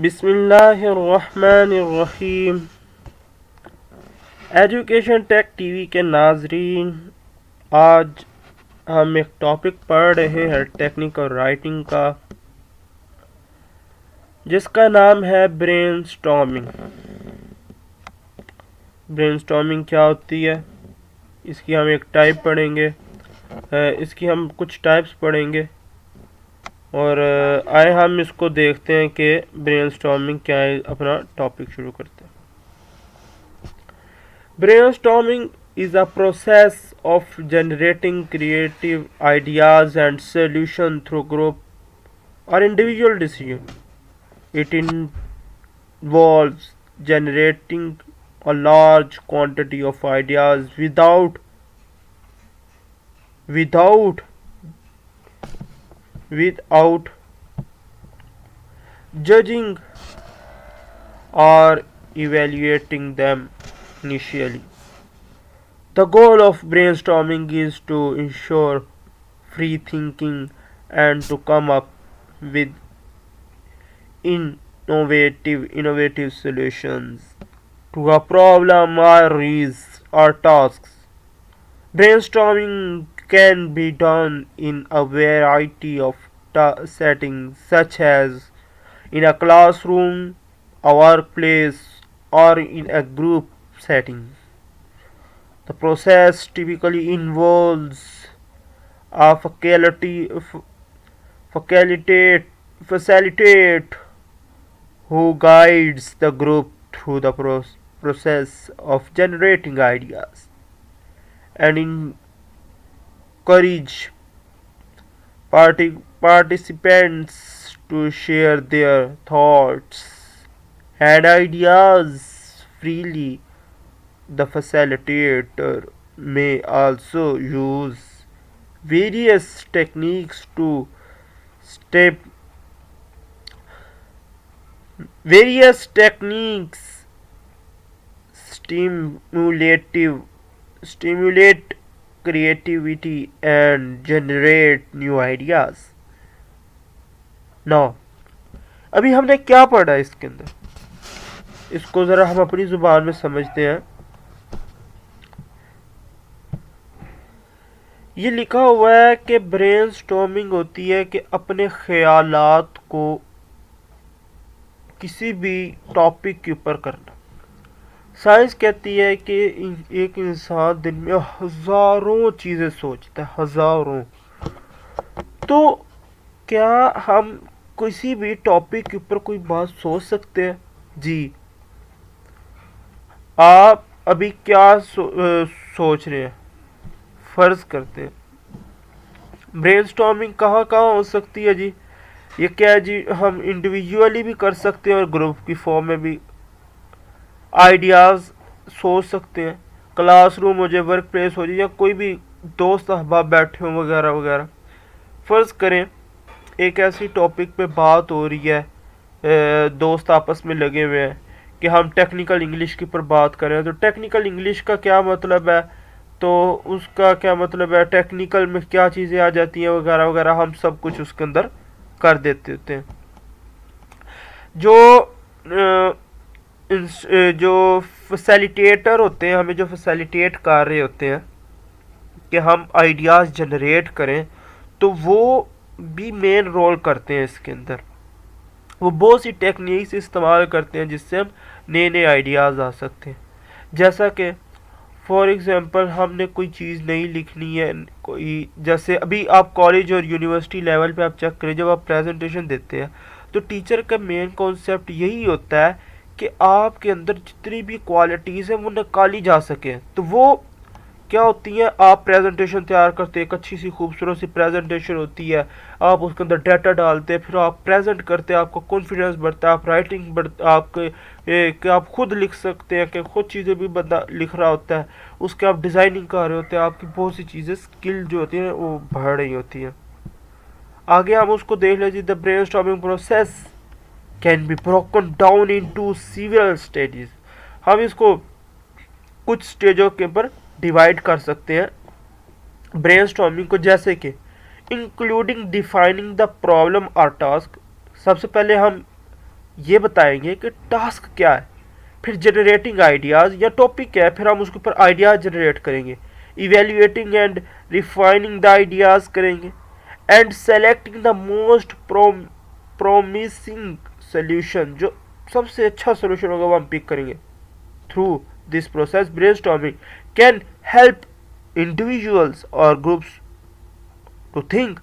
बिस्मिल्लाहिर्रहमानिर्रहीम। Education take TV के नाजरीन, आज हम एक टॉपिक पढ़ रहे हैं टेक्निकल राइटिंग का, जिसका नाम है ब्रेनस्टॉर्मिंग। ब्रेनस्टॉर्मिंग क्या होती है, इसकी हम एक टाइप पढ़ेंगे। इसकी हम कुछ टाइप्स पढ़ेंगे और आए हम इसको देखते हैं कि ब्रेनस्टॉर्मिंग क्या है। अपना टॉपिक शुरू करते हैं। Brainstorming is a process of generating creative ideas and solutions through group or individual decision. It involves generating a large quantity of ideas without judging or evaluating them initially. The goal of brainstorming is to ensure free thinking and to come up with innovative solutions to a problem or tasks. Brainstorming can be done in a variety of settings, such as in a classroom, a workplace, or in a group setting. The process typically involves a facilitate who guides the group through the process of generating ideas and encourage participants to share their thoughts and ideas freely. The facilitator may also use various techniques to step various techniques stimulate creativity and generate new ideas. Now, अभी हमने क्या पढ़ा है इसके अंदर, इसको जरा हम अपनी जुबान में समझते हैं। ये लिखा हुआ है कि ब्रेनस्टॉर्मिंग होती है कि अपने ख्यालात को किसी भी टॉपिक के ऊपर करना। साइंस कहती है कि एक इंसान दिन में हजारों चीज़ें सोचता है, हजारों। तो क्या हम किसी भी टॉपिक के ऊपर कोई बात सोच सकते हैं? जी। आप अभी क्या सोच रहे हैं? फर्ज करते हैं ब्रेनस्टॉर्मिंग कहाँ कहाँ हो सकती है जी? ये क्या है जी? हम इंडिविजुअली भी कर सकते हैं और ग्रुप की फॉर्म में भी आइडियाज़ सोच सकते हैं। क्लासरूम हो जाए, वर्क प्लेस हो जाए, या कोई भी दोस्त अहबाब बैठे हों वगैरह वगैरह। फ़र्ज़ करें एक ऐसी टॉपिक पे बात हो रही है, दोस्त आपस में लगे हुए हैं कि हम टेक्निकल इंग्लिश के ऊपर बात करें। तो टेक्निकल इंग्लिश का क्या मतलब है, तो उसका क्या मतलब है, टेक्निकल में क्या चीज़ें आ जाती हैं वगैरह वगैरह, हम सब कुछ उसके अंदर कर देते होते हैं। जो फैसिलिटेटर होते हैं, हमें जो फैसिलिटेट कर रहे होते हैं कि हम आइडियाज़ जनरेट करें, तो वो भी मेन रोल करते हैं इसके अंदर। वो बहुत सी टेक्निक्स इस्तेमाल करते हैं जिससे हम नए नए आइडियाज़ आ सकते हैं। जैसा कि फॉर एग्ज़ाम्पल हमने कोई चीज़ नहीं लिखनी है, कोई जैसे अभी आप कॉलेज और यूनिवर्सिटी लेवल पे आप चेक करें, जब आप प्रेजेंटेशन देते हैं तो टीचर का मेन कॉन्सेप्ट यही होता है कि आपके अंदर जितनी भी क्वालिटीज़ हैं वो निकाली जा सके। तो वो क्या होती हैं, आप प्रेजेंटेशन तैयार करते हैं, एक अच्छी सी खूबसूरत सी प्रेजेंटेशन होती है, आप उसके अंदर डाटा डालते हैं, फिर आप प्रेजेंट करते हैं, आपका कॉन्फिडेंस बढ़ता है, आप राइटिंग बढ़ता, आपके आप खुद लिख सकते हैं कि खुद चीज़ें भी बंदा लिख रहा होता है, उसके आप डिज़ाइनिंग कर रहे होते हैं, आपकी बहुत सी चीज़ें स्किल जो होती हैं वो बढ़ रही होती हैं। आगे हम उसको देख लीजिए। The brainstorming process can be broken down into several stages. हम इसको कुछ स्टेजों के ऊपर डिवाइड कर सकते हैं ब्रेनस्टॉर्मिंग को, जैसे कि इंक्लूडिंग डिफाइनिंग द प्रॉब्लम और टास्क। सबसे पहले हम ये बताएंगे कि टास्क क्या है, फिर जनरेटिंग आइडियाज़ या टॉपिक क्या है, फिर हम उसके ऊपर आइडियाज़ जनरेट करेंगे, evaluating and refining the ideas करेंगे, and selecting the most promising solution, जो सबसे अच्छा सोल्यूशन होगा वो हम पिक करेंगे। Through this process brainstorming can help individuals or groups to think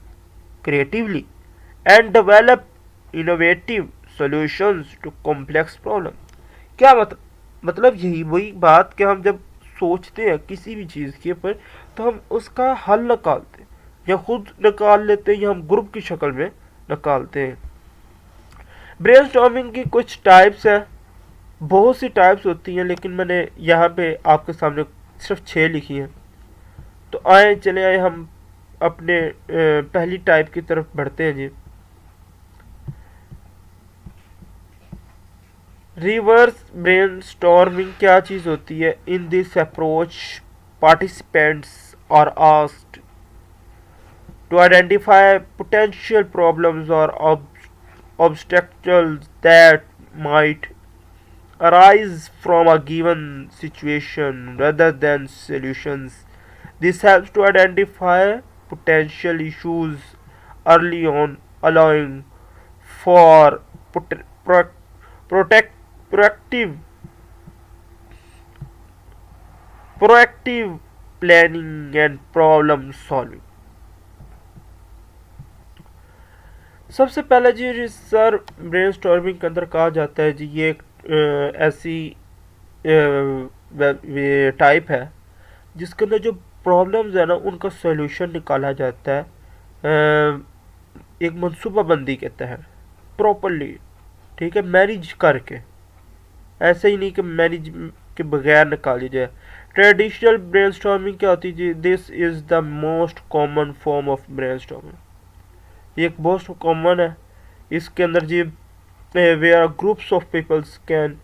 creatively and develop innovative solutions to complex problems। क्या मतलब यही वही बात कि हम जब सोचते हैं किसी भी चीज़ के ऊपर तो हम उसका हल निकालते हैं, या खुद निकाल लेते हैं या हम ग्रुप की शक्ल में निकालते हैं। ब्रेनस्टॉर्मिंग की कुछ टाइप्स हैं, बहुत सी टाइप्स होती हैं, लेकिन मैंने यहाँ पे आपके सामने सिर्फ 6 लिखी हैं। तो आए चले आए हम अपने पहली टाइप की तरफ बढ़ते हैं जी। रिवर्स ब्रेनस्टॉर्मिंग क्या चीज़ होती है? In this approach participants are asked to identify potential problems और obstacles that might arise from a given situation rather than solutions. This helps to identify potential issues early on, allowing for protect proactive proactive planning and problem solving. सबसे पहले जी sir brainstorming के अंदर कहा जाता है जी, ये एक ऐसी टाइप है जिसके अंदर जो प्रॉब्लम्स है ना उनका सॉल्यूशन निकाला जाता है एक मंसूबाबंदी के तहत प्रॉपरली, ठीक है, मैनेज करके, ऐसे ही नहीं कि मैनेज के बगैर निकाली जाए। ट्रेडिशनल ब्रेनस्टॉर्मिंग क्या होती है जी? This is the most common form of brainstorming, ये एक मोस्ट कॉमन है। इसके अंदर जी where groups of peoples can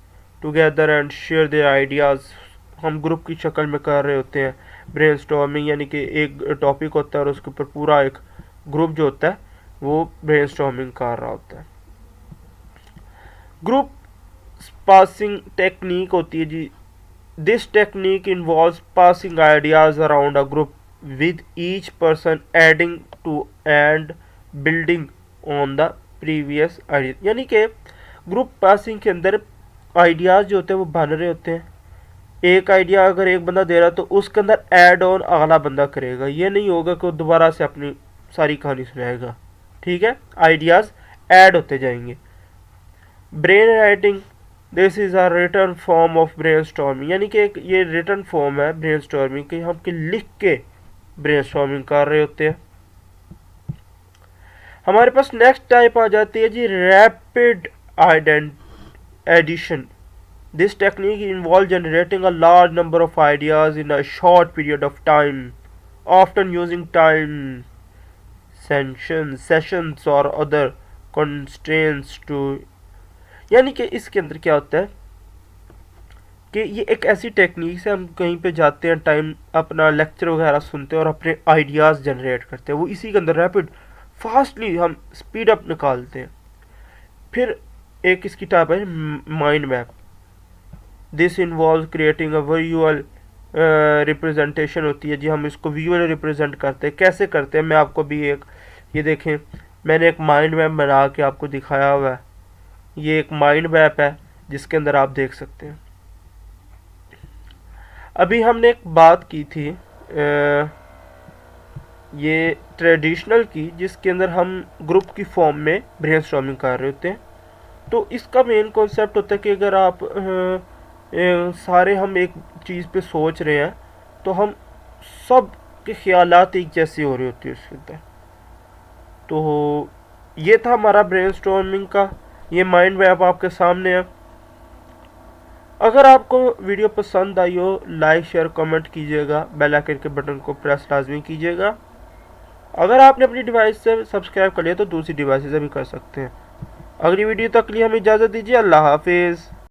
together and share their ideas, हम ग्रुप की शक्ल में कर रहे होते हैं ब्रेनस्टॉर्मिंग, यानी कि एक टॉपिक होता है और उसके ऊपर पूरा एक ग्रुप जो होता है वो ब्रेनस्टॉर्मिंग कर रहा होता है। ग्रुप पासिंग टेक्निक होती है जी। This technique involves passing ideas around a group with each person adding to and building on the previous idea, यानी कि ग्रुप पासिंग के अंदर आइडियाज़ जो होते हैं वो बन रहे होते हैं। एक आइडिया अगर एक बंदा दे रहा तो उसके अंदर ऐड ऑन अगला बंदा करेगा, ये नहीं होगा कि वो दोबारा से अपनी सारी कहानी सुनाएगा, ठीक है, आइडियाज़ ऐड होते जाएंगे। Brain writing, this is a written form of brainstorming, यानी कि एक ये रिटन फॉर्म है ब्रेनस्टॉर्मिंग कि हम लिख के ब्रेनस्टॉर्मिंग कर रहे होते हैं। हमारे पास नेक्स्ट टाइप आ जाती है जी rapid addition. This technique involve generating a large number of ideas in a short period of time, often using time sessions और अदर कंस्ट्रेंट्स टू, यानी कि इसके अंदर क्या होता है कि ये एक ऐसी टेक्निक से हम कहीं पे जाते हैं, टाइम अपना लेक्चर वगैरह सुनते हैं और अपने आइडियाज़ जनरेट करते हैं, वो इसी के अंदर रैपिड फास्टली हम स्पीड अप निकालते हैं। फिर एक इसकी टाइप है mind map. This involve creating a visual representation होती है जी, हम इसको विजुअल रिप्रेजेंट करते हैं। कैसे करते हैं मैं आपको भी एक, ये देखें मैंने एक माइंड मैप बना के आपको दिखाया हुआ है, ये एक माइंड मैप है जिसके अंदर आप देख सकते हैं। अभी हमने एक बात की थी ये ट्रेडिशनल की, जिसके अंदर हम ग्रुप की फॉर्म में ब्रेनस्टॉर्मिंग कर रहे होते हैं। तो इसका मेन कॉन्सेप्ट होता है कि अगर आप सारे हम एक चीज़ पे सोच रहे हैं तो हम सब के ख्यालात एक जैसे हो रहे होते हैं उसके अंदर। तो ये था हमारा ब्रेनस्टॉर्मिंग का, ये माइंड मैप आपके सामने है। अगर आपको वीडियो पसंद आई हो लाइक शेयर कमेंट कीजिएगा, बेल आइकन के बटन को प्रेस लाजमी कीजिएगा। अगर आपने अपनी डिवाइस से सब्सक्राइब कर लिया तो दूसरी डिवाइस से भी कर सकते हैं। अगली वीडियो तक के लिए हमें इजाज़त दीजिए। अल्लाह हाफिज़।